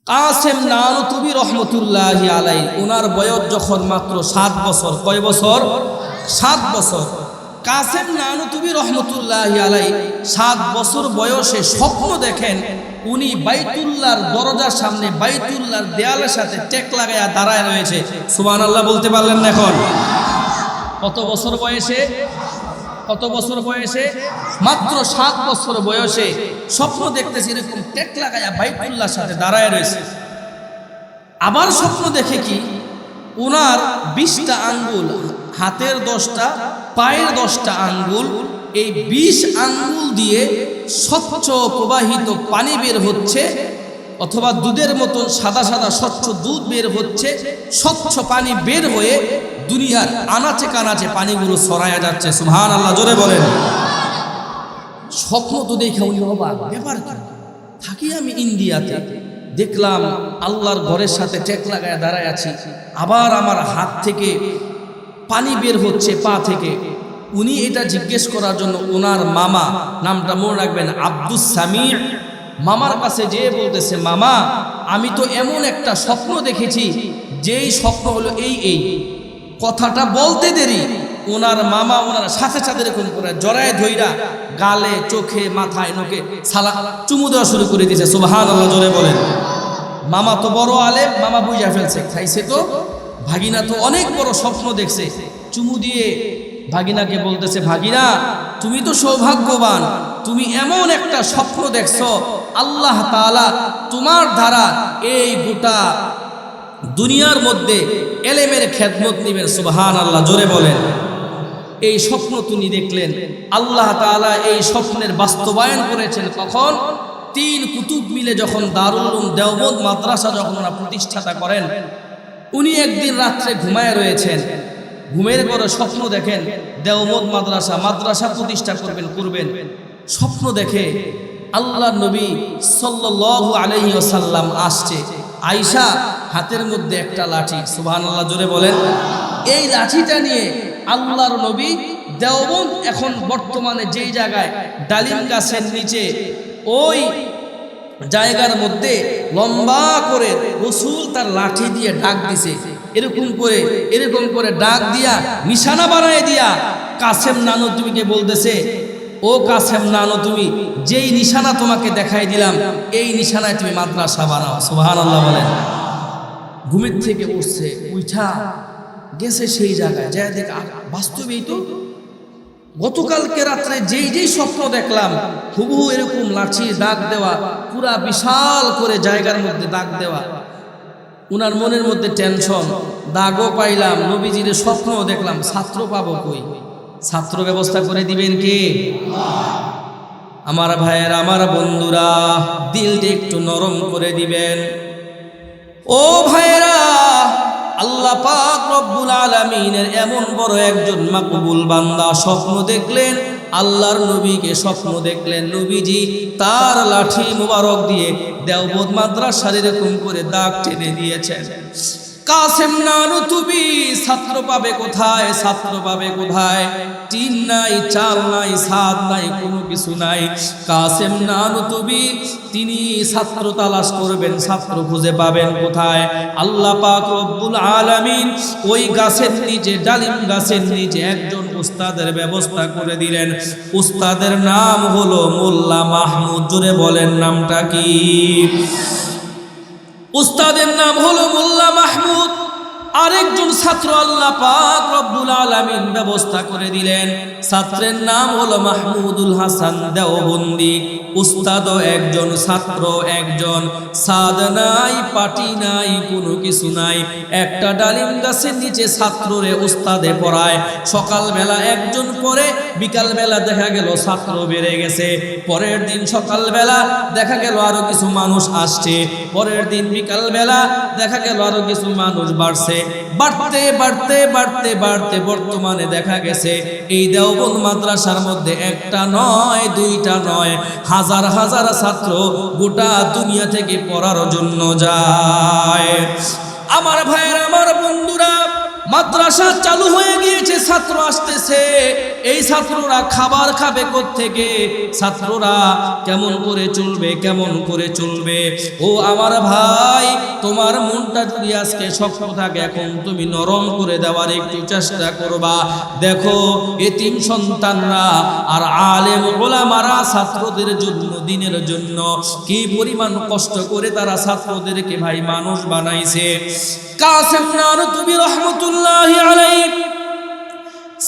কাসেম নানুতুবি রহমতুল্লাহি আলাইহি, ওনার বয়স যখন মাত্র 7 বছর। কয় বছর? 7 বছর। কাসেম নানুতুবি রহমতুল্লাহি আলাইহি 7 বছর বয়সে স্বপ্ন দেখেন উনি বাইতুল্লাহর দরজার সামনে, বাইতুল্লাহর দেয়ালের সাথে টেক লাগায়া দাঁড়ায় রয়েছে। সুবহানাল্লাহ বলতে পারলেন না? এখন কত বছর বয়সে? কত বছর বয়সে? মাত্র 7 বছর বয়সে স্বপ্ন দেখতেছি এরকম টেক লাগায়া বাইতুল্লাহর সাথে দাঁড়ায় রয়েছে। আবার স্বপ্ন দেখে কি ওনার 20টা আঙ্গুল, হাতের 10টা, পায়ের 10টা আঙ্গুল, এই 20 আঙ্গুল দিয়ে স্বচ্ছ প্রবাহিত পানি বের হচ্ছে, অথবা দুধের মতন সাদা সাদা স্বচ্ছ দুধ বের হচ্ছে। স্বচ্ছ পানি বের হয়ে দুনিয়ার আনাচে কানাচে পানিগুলো ছড়ায়া যাচ্ছে। সুবহানাল্লাহ জোরে বলেন। স্বপ্ন তো দেখে উনি অবাক, ব্যাপার কি? থাকি আমি ইন্ডিয়াতে, দেখলাম আল্লাহর ঘরের সাথে টেক লাগায় দাঁড়ায় আছি, আবার আমার হাত থেকে পানি বের হচ্ছে, পা থেকে। উনি এটা জিজ্ঞেস করার জন্য ওনার মামা, নামটা মনে রাখবেন, আব্দুস সামির, মামার কাছে যেয়ে বলতেছে, মামা আমি তো এমন একটা স্বপ্ন দেখেছি, যেই স্বপ্ন হলো এই কথাটা বলতে দেরি ওনার মামা ওনার সাথে সাথে এরকম করে জড়ায় ধইরা গালে, চোখে, মাথায়, নোকে সালা চুমু দেওয়া শুরু করে দিয়েছে। সুবহানাল্লাহ জোরে বলেন। মামা তো বড় আলেম, মামা বুঝা ফেলছে, খাইছে তো। ভাগিনা তো অনেক বড় স্বপ্ন দেখছে, চুমু দিয়ে ভাগিনাকে বলতেছে, ভাগিনা তুমি তো সৌভাগ্যবান, তুমি এমন একটা স্বপ্ন দেখছো, আল্লাহ তাআলা তোমার দ্বারা এই গোটা দুনিয়ার মধ্যে এলেমের খেদমত নিবেন। সুবহানাল্লাহ জোরে বলেন। এই স্বপ্ন তিনি দেখলেন, আল্লাহ তাআলা এই স্বপ্নের বাস্তবায়ন করেছেন কখন? 3 কুতুব মিলে যখন দারুল উলুম দেওবন্দ মাদ্রাসা যখন ওরা প্রতিষ্ঠাতা করেন, উনি একদিন রাত্রে ঘুমায় রয়েছেন, ঘুমের পরে স্বপ্ন দেখেন দেওবন্দ মাদ্রাসা প্রতিষ্ঠা করবেন। স্বপ্ন দেখে আল্লাহর নবী সাল্লাল্লাহু আলাইহি ওয়াসাল্লাম আসছে, আয়েশা হাতের মধ্যে একটা লাঠি। সুবহানাল্লাহ জোরে বলেন। এই লাঠিটা নিয়ে আল্লাহর নবী দেওবন্দ, এখন বর্তমানে যেই জায়গায় ডালিম গাছের নিচে, ওই জায়গার মধ্যে লম্বা করে রাসূল তার লাঠি দিয়ে ডাক দিছে, এরকম করে ডাক দিয়া নিশানা বানায় দিয়া কাসেম নানুতুবিকে বলতেছে, ও কাসেম নানুতুবি, যেই নিশানা তোমাকে দেখাই দিলাম এই নিশানায় তুমি মাদ্রাসা বানাও। সুবহানাল্লাহ বলেন। ঘুমের থেকে উঠছে, উঠা গেছে সেই জায়গায়, যা দেখ বাস্তবেই তো গতকালকে রাত্রে যেই স্বপ্ন দেখলাম হুবহু এরকম লাঠি দাগ দেওয়া, পুরা বিশাল করে জায়গার মধ্যে দাগ দেওয়া। উনার মনের মধ্যে টেনশন, দাগও পাইলাম, নবীজির স্বপ্নও দেখলাম, ছাত্র পাবো কই? ছাত্র ব্যবস্থা করে দিবেন কে? আমার ভাইয়েরা, আমার বন্ধুরা, দিলটা একটু নরম করে দিবেন। ও ভাইয়েরা, আল্লাহ পাক রব্বুল আলামিনের এমন বড় একজন মাকবুল বান্দা স্বপ্ন দেখলেন, আল্লাহর নবীকে স্বপ্ন দেখলেন, নবীজি তার লাঠি মুবারক দিয়ে দেওবন্দ মাদ্রাসার এরকম করে দাগ টেনে দিয়েছেন। কাসেম নানুতুবি ছাত্র পাবে কোথায়? ছাত্র পাবে কোথায়? টিন নাই, চাল নাই, ছাদ নাই, কোনো কিছু নাই। কাসেম নানুতুবি তিনি ছাত্র তালাশ করবেন, ছাত্র খুঁজে পাবেন কোথায়? আল্লাহ পাক রব্বুল আলামিন ওই গাছের নিচে, ডালিম গাছের নিচে একজন উস্তাদের ব্যবস্থা করে দিলেন। উস্তাদের নাম হলো মোল্লা মাহমুদ। জোরে বলেন নামটা কি? উস্তাদের নাম হলো মোল্লা মাহমুদ। আরেকজন ছাত্র আল্লাহ পাক রব্বুল আলামিন ব্যবস্থা করে দিলেন, ছাত্রের নাম হলো মাহমুদুল হাসান দেওবন্দি। উস্তাদও একজন, ছাত্র একজন। সাদ নাই, পাটি নাই, কোনো কিছু নাই, একটা ডালিম গাছের নিচে ছাত্ররে উস্তাদে পড়ায়। সকালবেলা একজন পড়ে, বিকালবেলা দেখা গেল ছাত্র বেড়ে গেছে। পরের দিন সকালবেলা দেখা গেল আরো কিছু মানুষ আসছে, পরের দিন বিকালবেলা দেখা গেল আরো কিছু মানুষ বাড়ছে। বাড়তে বাড়তে বাড়তে বাড়তে বর্তমানে দেখা গেছে এই দেওবন্দ মাদ্রাসার মধ্যে একটা নয়, দুইটা নয়, হাজার হাজার ছাত্র গোটা দুনিয়া থেকে পড়ার জন্য যায়। আমার ভাইয়েরা, আমার বন্ধুরা, মাদ্রাসা চালু হয়ে গিয়েছে, ছাত্র আসতেছে। এই ছাত্ররা খাবার খাবে কোত্থেকে? ছাত্ররা কেমন করে চলবে, কেমন করে চলবে? ও আমার ভাই, তোমার মনটা যদি আজকে শক্ত থাকে, এখন তুমি নরম করে দেওয়ার একটু চেষ্টা করবা। দেখো এতিম সন্তানরা আর আলেম ওলামারা ছাত্রদের জন্য, দিনের জন্য কি পরিমাণ কষ্ট করে তারা ছাত্রদেরকে ভাই মানুষ বানাইছে। কাসেম নানতুবি রহমতুল্লাহি আলাইহি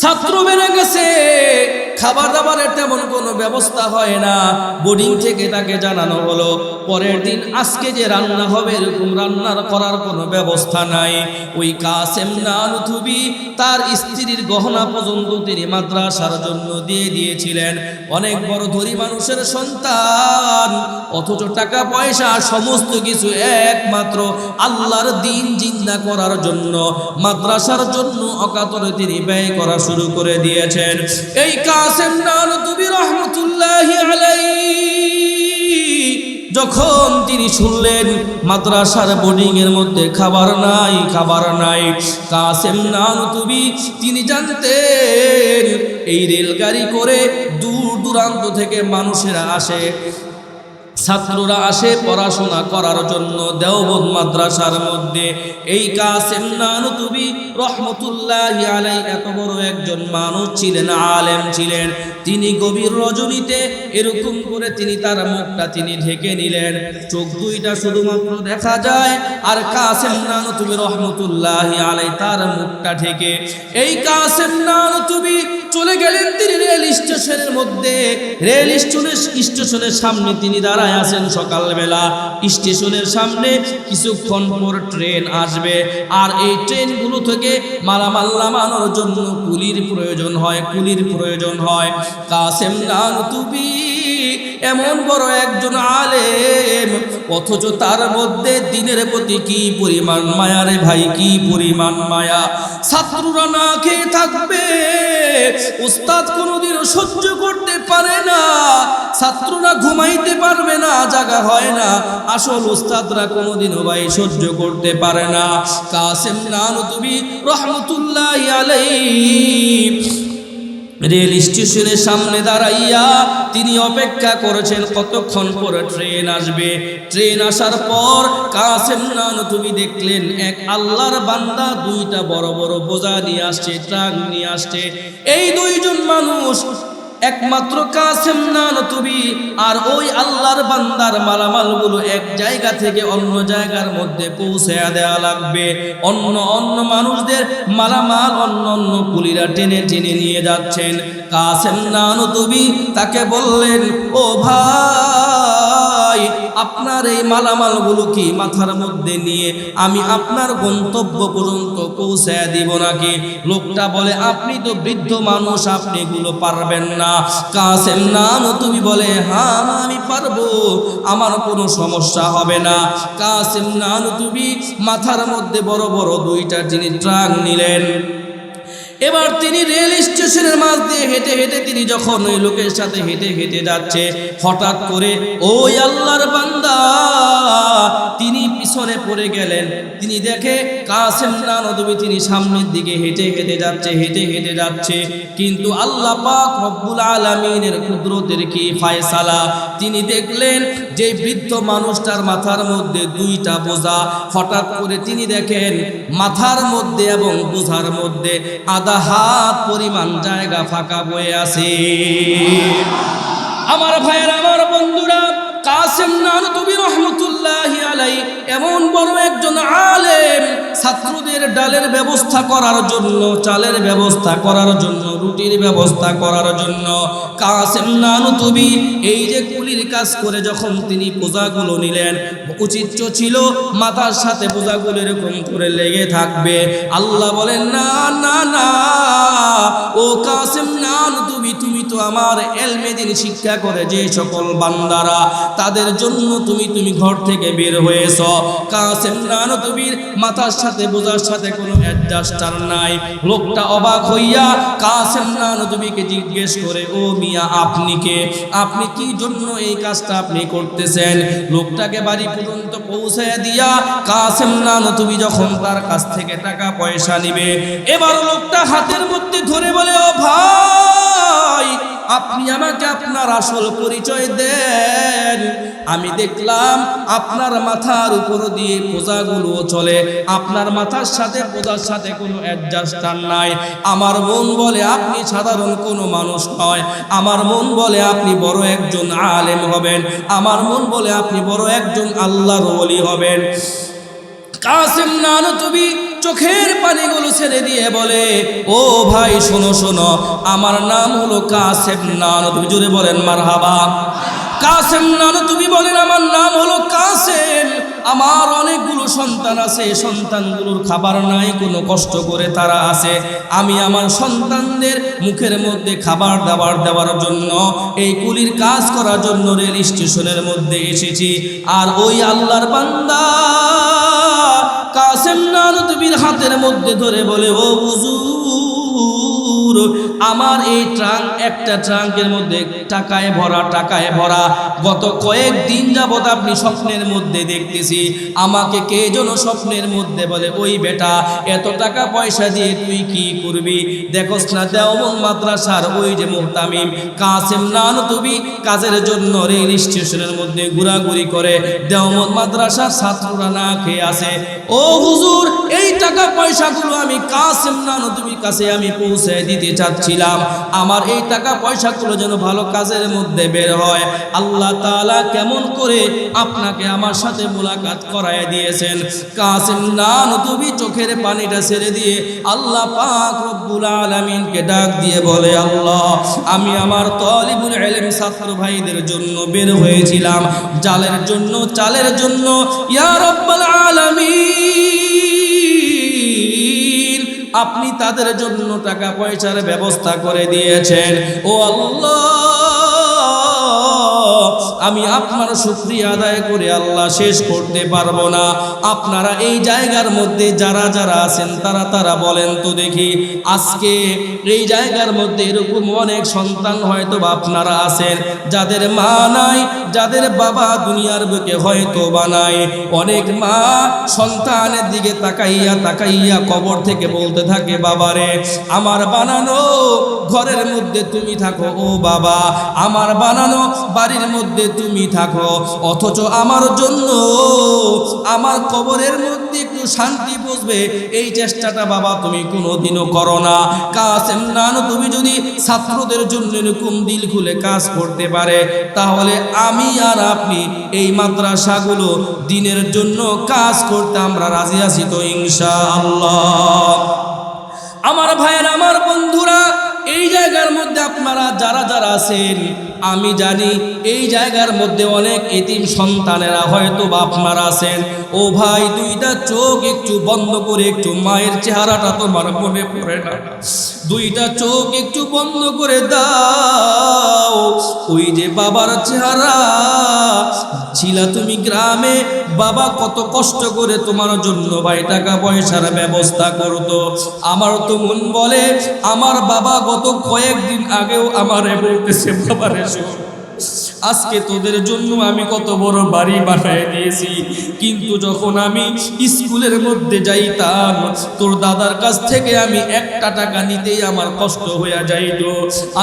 ছাত্র বেড়ে গেছে, খাবার দাবারের তেমন কোনো ব্যবস্থা হয় না। বোর্ডিং থেকে তাকে জানানো হলো পরের দিন আজকে যে রান্না হবে এরকম রান্নার করার কোনো ব্যবস্থা নাই। ওই কাসেম নানতুবি তার স্ত্রীর গহনা পর্যন্ত তিনি মাদ্রাসার জন্য দিয়ে দিয়েছিলেন। অনেক বড় ধনী মানুষের সন্তান, অথচ টাকা পয়সা সমস্ত কিছু একমাত্র আল্লাহর দিন জিন্দা করার জন্য, মাদ্রাসার জন্য অকাতরে তিনি ব্যয় করা শুরু করে দিয়েছেন। এই কাসেম নানতুবি রহমতুল্লাহি আলাইহি যখন তিনি শুনলেন মাদ্রাসার বোর্ডিং এর মধ্যে খাবার নাই, কাসেম নানতুবি তিনি জানতেন এই রেলগাড়ি করে দূর দূরান্ত থেকে মানুষেরা আসে, ছাত্ররা আসে পড়াশোনা করার জন্য দেওবন্দ মাদ্রাসার মধ্যে। এই কাসেম নানতুবি রহমতুল্লাহি আলাইহি এত বড় একজন মানুষ ছিলেন, আলেম ছিলেন। তিনি গভীর রজনীতে এরকম করে তিনি তার মুখটা তিনি ঢেকে নিলেন, চোখ দুইটা শুধুমাত্র দেখা যায়। আর কাসেম নানতুবি রহমতুল্লাহি আলাইহি তার মুখটা ঢেকে এই কাসেম নানতুবি চলে গেলেন তিনি রেল স্টেশনের মধ্যে। রেল স্টেশনের সামনে তিনি দাঁড়ায় আছেন। সকালবেলা স্টেশনের সামনে কিছুক্ষণ পর ট্রেন আসবে, আর এই ট্রেনগুলো থেকে মালামাল নামানোর জন্য কুলির প্রয়োজন হয়। কাসেম নানতুবি এমন বড় একজন আলেম, অথচ তার মধ্যে দিনের প্রতি কি পরিমাণ মায়া রে ভাই, কি পরিমাণ মায়া। ছাত্ররা না খেয়ে থাকবে, উস্তাদ কোনোদিনও সহ্য করতে পারে না। ছাত্ররা ঘুমাইতে পারবে না, জাগা হয় না। আসল উস্তাদরা কোনোদিনও ভাই সহ্য করতে পারে না। কাসেম নানতুবি রহমতুল্লাহি আলাইহি রেল স্টেশনের সামনে দাঁড়াইয়া তিনি অপেক্ষা করেছেন কতক্ষণ পরে ট্রেন আসবে। ট্রেন আসার পর কাসেম নানতুবি দেখলেন এক আল্লাহর বান্দা দুইটা বড় বড় বোঝা নিয়ে আসছে, ট্রাক নিয়ে আসছে। এই দুইজন মানুষ, একমাত্র কাসেম নানতুবি আর ওই আল্লাহর বান্দার মালামালগুলো এক জায়গা থেকে অন্য জায়গার মধ্যে পৌঁছে দেওয়া লাগবে। অন্য মানুষদের মালামাল অন্য কুলিরা টেনে টেনে নিয়ে যাচ্ছেন। কাসেম নানতুবি তাকে বললেন, ও ভাই, আপনার এই মালামালগুলো কি মাথার মধ্যে নিয়ে আমি আপনার গন্তব্য পর্যন্ত পৌঁছে দিব নাকি? লোকটা বলে, আপনি তো বৃদ্ধ মানুষ, আপনি এগুলো পারবেন না। কাসেম নানতুবি বলে, হ্যাঁ আমি পারবো, আমার কোনো সমস্যা হবে না। কাসেম নানতুবি মাথার মধ্যে বড় বড় দুইটা যিনি ট্রাক নিলেন। এবার তিনি রেল স্টেশনের মাঝ দিয়ে হেঁটে হেঁটে তিনি যখন ওই লোকের সাথে হেঁটে হেঁটে যাচ্ছে, হঠাৎ করে ওই আল্লাহর বান্দা তিনি পিছনে পড়ে গেলেন। তিনি দেখে কাসেম নানতুবি তিনি সামনের দিকে হেঁটে হেঁটে যাচ্ছে, কিন্তু আল্লাহ পাক রব্বুল আলামিনের কুদরতের কি ফায়সালা, তিনি দেখলেন যে বৃদ্ধ মানুষটার মাথার মধ্যে দুইটা বোঝা। হঠাৎ করে তিনি দেখেন মাথার মধ্যে এবং বোঝার মধ্যে আধা হাত পরিমাণ জায়গা ফাঁকা বয়ে আছে। আমার ভাইয়েরা, আমার বন্ধুরা, কাসেম নানতুবি রহমতুল্লাহি আলাইহি এমন বড় একজন আলেম, ছাত্রদের ডালের ব্যবস্থা করার জন্য, চালের ব্যবস্থা করার জন্য, রুটির ব্যবস্থা করার জন্য কাসেম নানতুবি এই যে কুলির কাজ করে যখন তিনি বোঝাগুলো নিলেন, উচিত ছিল মাথার সাথে বোঝাগুলো এরকম করে লেগে থাকবে। আল্লাহ বলেন, না না না, ও কাসেম নানতুবি, তুমি তো আমার ইলমে দ্বীন শিক্ষা করে যে সকল বান্দারা তাদের জন্য তুমি ঘর থেকে বের হয়েছ। কাসেম নানতুবির মাথার সাথে বোঝার সাথে কোনো অ্যাডজাস্টার নাই। লোকটা অবাক হইয়া কাসেম নানতুবিকে জিজ্ঞেস করে, ও মিয়া আপনি কে? আপনি কি জন্য এই কাজটা আপনি করতেছেন? লোকটাকে বাড়ি পর্যন্ত পৌঁছায় দিয়া কাসেম নানতুবি যখন তার কাছ থেকে টাকা পয়সা নিবে, এবার লোকটা হাতের মধ্যে ধরে বলে, ও ভাই আপনি আমাকে আপনার আসল পরিচয় দেন। আমি দেখলাম আপনার মাথার উপর দিয়ে পূজাগুলো চলে, আপনার মাথার সাথে পূজার সাথে কোনো অ্যাডজাস্টার নাই। আমার মন বলে আপনি সাধারণ কোনো মানুষ নয়, আমার মন বলে আপনি বড় একজন আলেম হবেন, আমার মন বলে আপনি বড় একজন আল্লাহর ওলি হবেন। কাসেম নানতুবি চোখের পানিগুলো ছেড়ে দিয়ে বলে, ও ভাই শোনো শোনো, আমার নাম হলো কাসেম নানতুবি। জোরে বলেন মারহাবা। কাসেম নানতুবি বলেন, আমার নাম হলো কাসেম, আমার অনেকগুলো সন্তান আছে, সন্তানগুলোর খাবার নাই, কোনো কষ্ট করে তারা আছে। আমি আমার সন্তানদের মুখের মধ্যে খাবার দাবার দেওয়ার জন্য, এই কুলির কাজ করার জন্য রেল স্টেশনের মধ্যে এসেছি। আর ওই আল্লাহর বান্দা কাসেম নানতুবির হাতের মধ্যে ধরে বলে, ও হুজুর আমার এই ট্রাঙ্ক, একটা ট্রাঙ্কের মধ্যে টাকায় ভরা, টাকায় ভরা। গত কয়েকদিন যাবত আপনি স্বপ্নের মধ্যে দেখতেছি, আমাকে কে যেন স্বপ্নের মধ্যে বলে, ওই বেটা এত টাকা পয়সা দিয়ে তুই কি করবি? দেখোস না দেওবন্দ মাদ্রাসার ওই যে মুহতামিম কাসেম নানতুবি কাজের জন্য রেল স্টেশনের মধ্যে ঘোরাঘুরি করে, দেওবন্দ মাদ্রাসার ছাত্ররা না খেয়ে আছে। ও হুজুর এই টাকা পয়সাগুলো আমি কাসেম নানতুবির কাছে আমি পৌঁছে দিতে চাচ্ছিলাম, আমার এই টাকা পয়সাগুলো যেন ভালো কাজের মধ্যে বের হয়। আল্লাহ তাআলা কেমন করে আপনাকে আমার সাথে মুলাকাত করায় দিয়েছেন। কাসেম নানতুবি চোখের পানিটা ছেড়ে দিয়ে আল্লাহ পাক রব্বুল আলামিনকে ডাক দিয়ে বলে, আল্লাহ আমি আমার তালিবুল ইলম ছাত্র ভাইদের জন্য বের হয়েছিলাম, জালের জন্য, চালের জন্য। ইয়া রব্বুল আলামিন আপনি তাদের জন্য টাকা পয়সার ব্যবস্থা করে দিয়েছেন। ও আল্লাহ আমি আপনার শুকরিয়া আদায় করে আল্লাহ শেষ করতে পারবো না। আপনারা এই জায়গার মধ্যে যারা যারা আছেন তারা বলেন তো দেখি, আজকে এই জায়গার মধ্যে এরকম অনেক সন্তান হয়তো আপনারা আছেন যাদের মা নাই, যাদের বাবা দুনিয়ার বুকে হয়তো বা নাই। অনেক মা সন্তানের দিকে তাকাইয়া তাকাইয়া কবর থেকে বলতে থাকে, বাবারে আমার বানানো ঘরের মধ্যে তুমি থাকো, ও বাবা আমার বানানো বাড়ির মধ্যে তুমি থাকো, অথচ আমার জন্য আমার কবরের মধ্যে একটু শান্তি বসবে এই চেষ্টাটা বাবা তুমি কোনোদিনও করো না। কাসেম নানতুবি যদি ছাত্রদের জন্য এরকম দিল খুলে কাজ করতে পারে, তাহলে আমি আর আপনি এই মাদ্রাসাগুলো দিনের জন্য কাজ করতে আমরা রাজি আছি তো ইনশাআল্লাহ। আমার ভাইয়ের, আমার বন্ধুরা, এই জায়গার মধ্যে আপনারা যারা যারা আছেন আমি জানি এই জায়গার মধ্যে অনেক এতিম সন্তানেরা হয়তো বা আপনারা আছেন। ও ভাই দুইটা চোখ একটু বন্ধ করে একটু মায়ের চেহারাটা তোমার মনে পড়ে না? দুইটা চোখ একটু বন্ধ করে দাও, ওই যে বাবার চেহারা ছিলা তুমি গ্রামে, বাবা কত কষ্ট করে তোমার জন্য ভাই টাকা পয়সার ব্যবস্থা করতো। আমার তো মন বলে আমার বাবা গত কয়েকদিন আগেও আমারে বলতেছে, বাবারে শোন আজকে তোদের জন্য আমি কত বড় বাড়ি বানায় দিয়েছি, কিন্তু যখন আমি স্কুলের মধ্যে যাইতাম তোর দাদার কাছ থেকে আমি একটা টাকা নিতেই আমার কষ্ট হয়ে যাইত।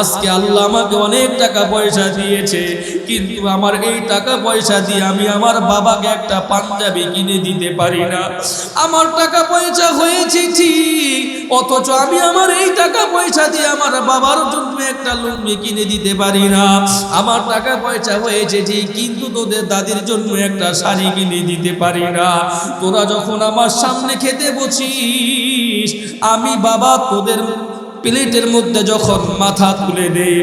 আজকে আল্লাহ আমাকে অনেক টাকা পয়সা দিয়েছে, কিন্তু আমার এই টাকা পয়সা দিয়ে আমি আমার বাবাকে একটা পাঞ্জাবি কিনে দিতে পারি না। আমার টাকা পয়সা হয়েছে ঠিক, অথচ আমি আমার এই টাকা পয়সা দিয়ে আমার বাবার জন্য একটা লুঙ্গি কিনে দিতে পারি না। আমার টাকা পয়সা হয়েছে ঠিক, কিন্তু তোদের দাদির জন্য একটা শাড়ি কিনে দিতে পারি না। তোরা যখন আমার সামনে খেতে বসিস আমি বাবা তোদের প্লেটের মধ্যে যখন মাথা তুলে দেই,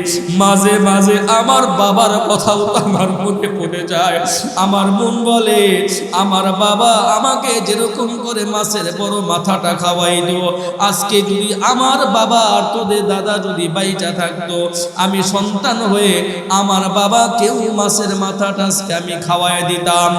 মাঝে মাঝে আমার বাবার কথাও আমার মনে পড়ে যায়। আমার মন বলে আমার বাবা আমাকে যেরকম করে মাছের বড় মাথাটা খাওয়াইতো, আজকে যদি আমার বাবা আর তোদের দাদা যদি বাইচা থাকতো, আমি সন্তান হয়ে আমার বাবা কেউ মাছের মাথাটা আজকে আমি খাওয়াই দিতাম।